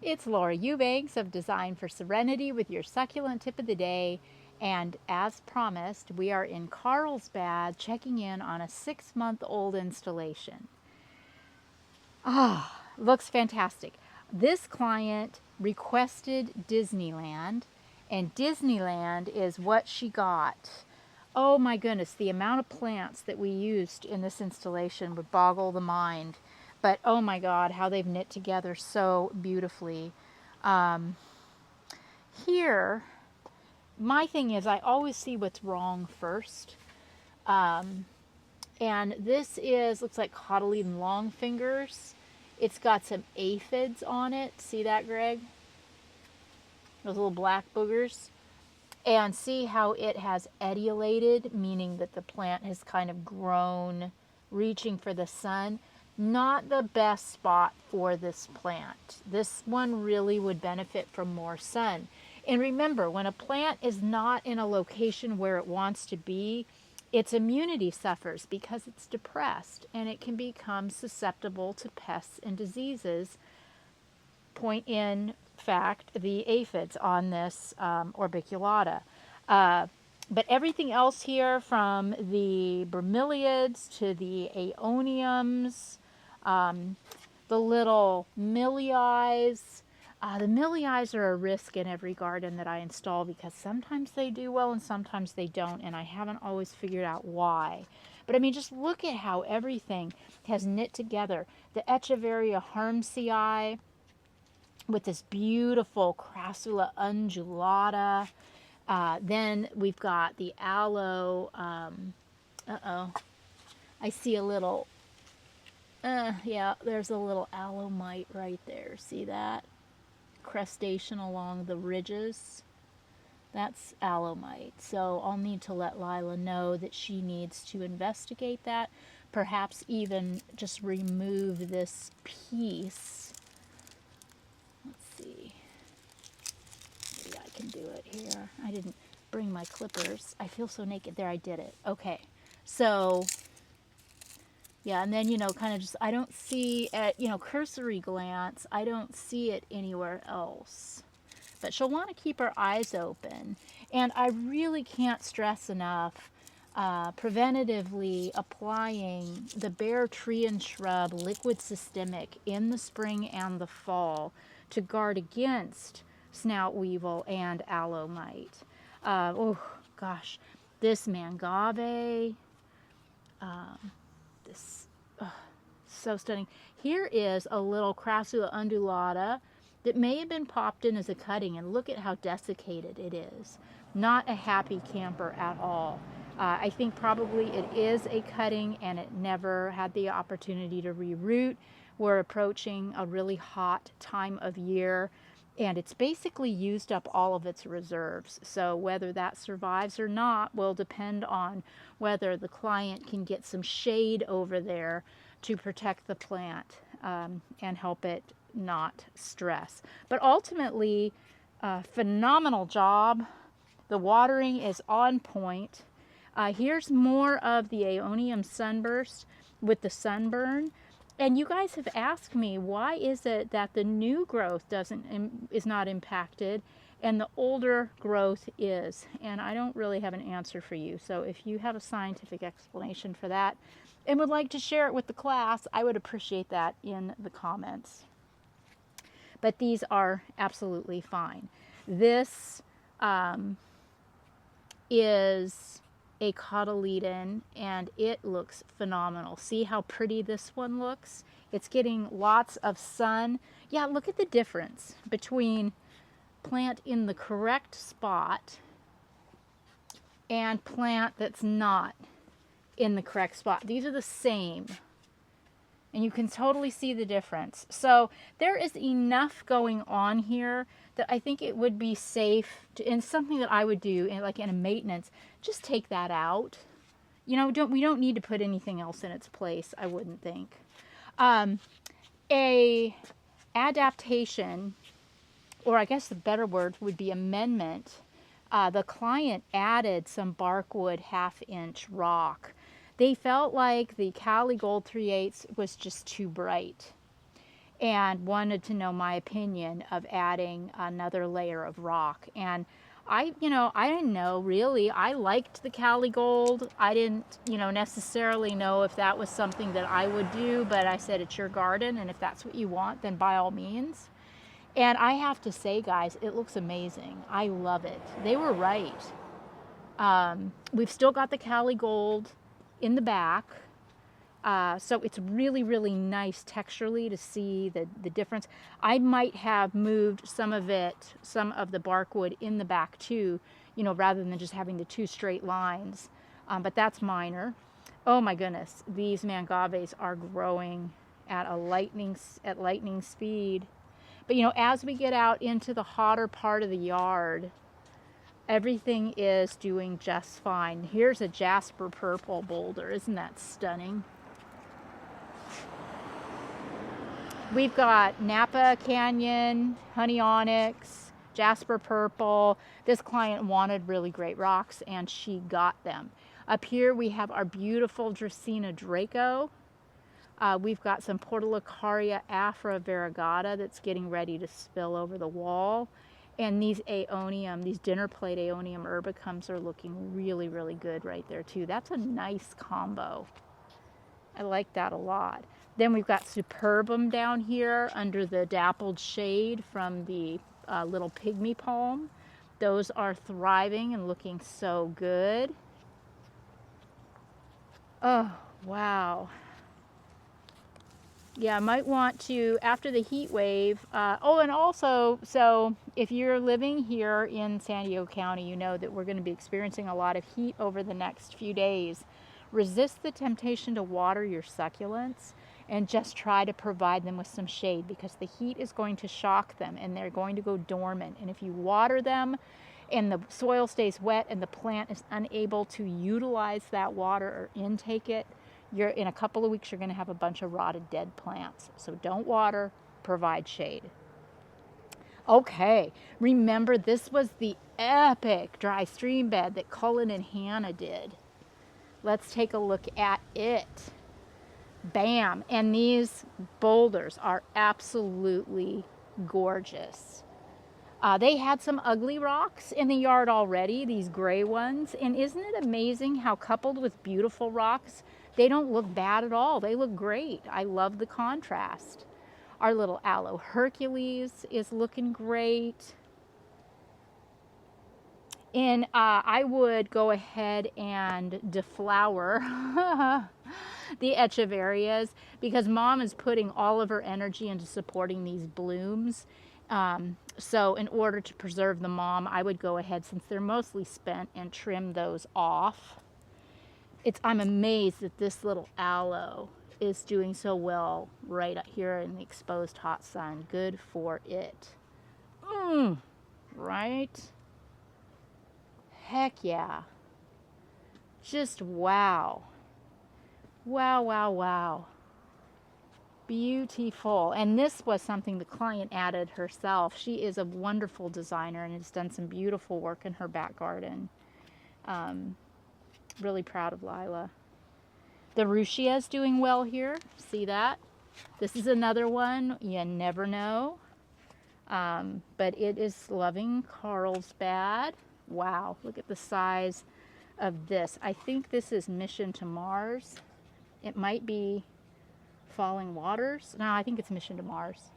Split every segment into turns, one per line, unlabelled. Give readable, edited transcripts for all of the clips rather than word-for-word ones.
It's Laura Eubanks of Design for Serenity with your succulent tip of the day. And as promised, we are in Carlsbad checking in on a 6-month-old installation. Looks fantastic. This client requested Disneyland, and Disneyland is what she got. Oh my goodness, the amount of plants that we used in this installation would boggle the mind. But oh my God, how they've knit together so beautifully. Here, my thing is I always see what's wrong first. And this looks like cotyledon long fingers. It's got some aphids on it. See that, Greg? Those little black boogers. And see how it has etiolated, meaning that the plant has kind of grown, reaching for the sun. Not the best spot for this plant. This one really would benefit from more sun. And remember, when a plant is not in a location where it wants to be, its immunity suffers because it's depressed, and it can become susceptible to pests and diseases. Point in fact the aphids on this orbiculata. But everything else here, from the bromeliads to the aeoniums, the little miliais. The miliais are a risk in every garden that I install because sometimes they do well and sometimes they don't, and I haven't always figured out why. But I mean, just look at how everything has knit together. The Echeveria harmsii with this beautiful Crassula undulata. Then we've got the aloe. I see a little, yeah, there's a little aloe mite right there. See that? Crestation along the ridges. That's aloe mite. So I'll need to let Lila know that she needs to investigate that. Perhaps even just remove this piece. Let's see. Maybe I can do it here. I didn't bring my clippers. I feel so naked. There, I did it. Okay. So, yeah, and then, kind of just, I don't see at, cursory glance, I don't see it anywhere else. But she'll want to keep her eyes open. And I really can't stress enough preventatively applying the bare tree and shrub liquid systemic in the spring and the fall to guard against snout weevil and aloe mite. Oh gosh, this mangave, this, so stunning. Here is a little Crassula undulata that may have been popped in as a cutting, and look at how desiccated it is. Not a happy camper at all. I think probably it is a cutting and it never had the opportunity to reroot. We're approaching a really hot time of year, and it's basically used up all of its reserves. So whether that survives or not will depend on whether the client can get some shade over there to protect the plant and help it not stress. But ultimately, phenomenal job. The watering is on point. Here's more of the Aeonium sunburst with the sunburn. And you guys have asked me, why is it that the new growth is not impacted and the older growth is? And I don't really have an answer for you. So if you have a scientific explanation for that and would like to share it with the class, I would appreciate that in the comments. But these are absolutely fine. This is a cotyledon, and it looks phenomenal. See how pretty this one looks? It's getting lots of sun. Yeah, look at the difference between plant in the correct spot and plant that's not in the correct spot. These are the same, and you can totally see the difference. So there is enough going on here that I think it would be safe to, and something that I would do like in a maintenance, just take that out. We don't need to put anything else in its place, I wouldn't think. A adaptation, or I guess the better word would be amendment. The client added some barkwood 1/2-inch rock. They felt like the Cali Gold 3/8 was just too bright. and wanted to know my opinion of adding another layer of rock. And I didn't know really. I liked the Cali gold. I didn't, necessarily know if that was something that I would do, but I said, it's your garden, and if that's what you want, then by all means. And I have to say, guys, it looks amazing. I love it. They were right. We've still got the Cali gold in the back. So it's really, really nice texturally to see the difference. I might have moved some of the bark wood in the back too, rather than just having the two straight lines. But that's minor. Oh my goodness, these mangaves are growing at lightning speed. But as we get out into the hotter part of the yard, everything is doing just fine. Here's a Jasper purple boulder. Isn't that stunning? We've got Napa Canyon, honey onyx, Jasper purple. This client wanted really great rocks, and she got them. Up here we have our beautiful Dracaena Draco. We've got some Portulacaria afra variegata that's getting ready to spill over the wall. And these aeonium, these dinner plate aeonium urbicums are looking really, really good right there too. That's a nice combo. I like that a lot. Then we've got Superbum down here under the dappled shade from the little pygmy palm. Those are thriving and looking so good. Oh, wow. Yeah, I might want to, after the heat wave, and also, so if you're living here in San Diego County, you know that we're going to be experiencing a lot of heat over the next few days. Resist the temptation to water your succulents and just try to provide them with some shade, because the heat is going to shock them and they're going to go dormant. And if you water them and the soil stays wet and the plant is unable to utilize that water or intake it, in a couple of weeks, you're going to have a bunch of rotted, dead plants. So don't water, provide shade. Okay, remember this was the epic dry stream bed that Cullen and Hannah did. Let's take a look at it. Bam! And these boulders are absolutely gorgeous. They had some ugly rocks in the yard already, these gray ones. And isn't it amazing how coupled with beautiful rocks, they don't look bad at all. They look great. I love the contrast. Our little Aloe Hercules is looking great. And I would go ahead and deflower the echeverias, because Mom is putting all of her energy into supporting these blooms. So in order to preserve the mom, I would go ahead, since they're mostly spent, and trim those off. I'm amazed that this little aloe is doing so well right here in the exposed hot sun. Good for it. Right? Heck yeah. Just wow. Wow, wow, wow. Beautiful. And this was something the client added herself. She is a wonderful designer and has done some beautiful work in her back garden. Really proud of Lila. The Ruchia is doing well here. See that? This is another one. You never know. But it is loving Carlsbad. Wow, look at the size of this. I think this is Mission to Mars. It might be Falling Waters. No, I think it's Mission to Mars.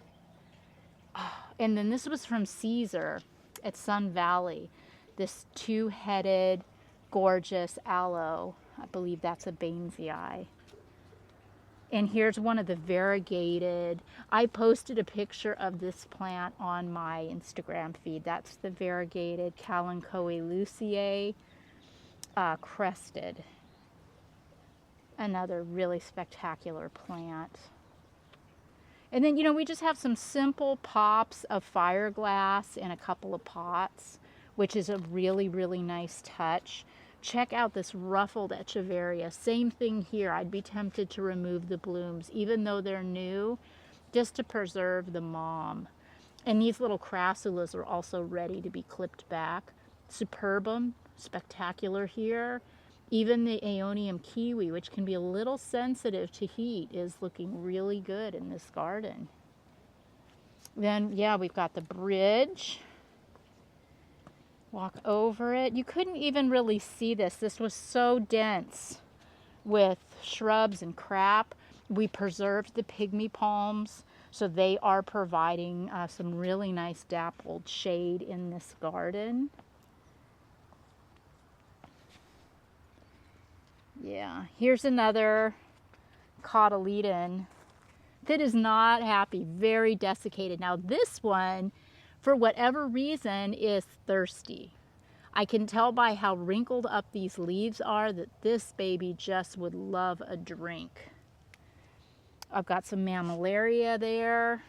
Oh, and then this was from Caesar at Sun Valley. This two-headed, gorgeous aloe. I believe that's a Bainesii. And here's one of the variegated. I posted a picture of this plant on my Instagram feed. That's the variegated Kalanchoe crested. Another really spectacular plant. And then, we just have some simple pops of fireglass in a couple of pots, which is a really, really nice touch. Check out this ruffled echeveria. Same thing here. I'd be tempted to remove the blooms, even though they're new, just to preserve the mom. And these little crassulas are also ready to be clipped back. Superbum, spectacular here. Even the aeonium kiwi, which can be a little sensitive to heat, is looking really good in this garden. Then, yeah, we've got the bridge. Walk over it. You couldn't even really see this. This was so dense with shrubs and crap. We preserved the pygmy palms, so they are providing some really nice dappled shade in this garden. Yeah, here's another cotyledon that is not happy, very desiccated. Now this one, for whatever reason, is thirsty. I can tell by how wrinkled up these leaves are that this baby just would love a drink. I've got some mammillaria there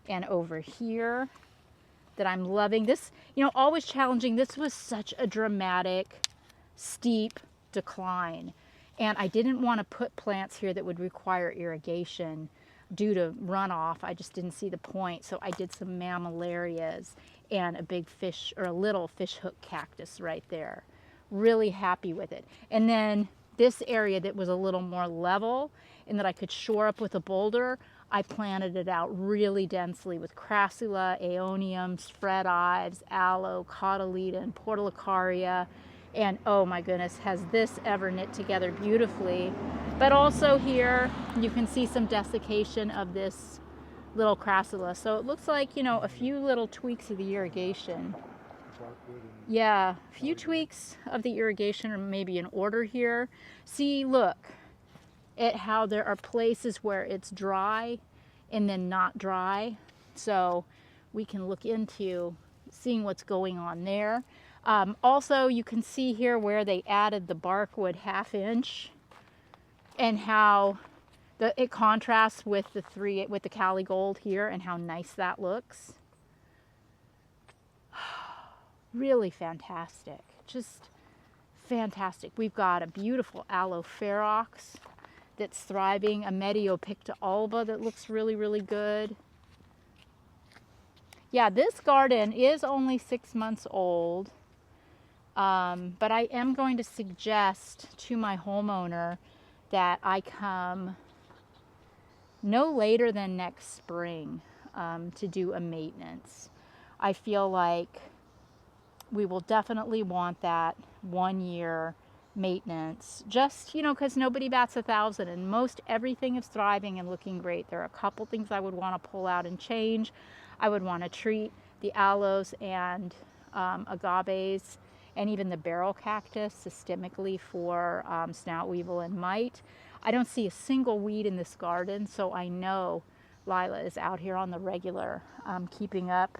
and over here that I'm loving. This, you know, always challenging. This was such a dramatic, steep decline. And I didn't want to put plants here that would require irrigation due to runoff. I just didn't see the point. So I did some mammillarias and a big fish, or a little fish hook cactus right there. Really happy with it. And then this area that was a little more level and that I could shore up with a boulder, I planted it out really densely with crassula, aeoniums, fred ives, aloe, cotyledon, portulacaria, and oh my goodness, has this ever knit together beautifully. But also here you can see some desiccation of this little crassula. So it looks like, you know, a few little tweaks of the irrigation. Yeah, a few tweaks of the irrigation are maybe in order here. See, look at how there are places where it's dry and then not dry. So we can look into seeing what's going on there. Also, you can see here where they added the barkwood 1/2 inch and how it contrasts with the Cali gold here and how nice that looks. Really fantastic, just fantastic. We've got a beautiful aloe ferox that's thriving, a Mediopicta alba that looks really, really good. Yeah, this garden is only 6 months old. But I am going to suggest to my homeowner that I come no later than next spring to do a maintenance. I feel like we will definitely want that 1 year maintenance, just, you know, because nobody bats 1,000 and most everything is thriving and looking great. There are a couple things I would want to pull out and change. I would want to treat the aloes and agaves and even the barrel cactus systemically for snout weevil and mite. I don't see a single weed in this garden, so I know Lila is out here on the regular keeping up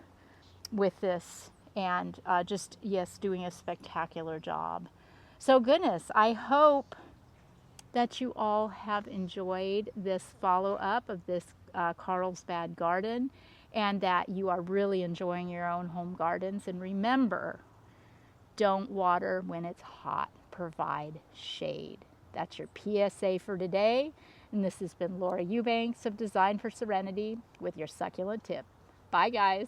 with this and just, yes, doing a spectacular job. So goodness, I hope that you all have enjoyed this follow-up of this Carlsbad garden and that you are really enjoying your own home gardens. And remember, don't water when it's hot. Provide shade. That's your PSA for today. And this has been Laura Eubanks of Design for Serenity with your succulent tip. Bye, guys.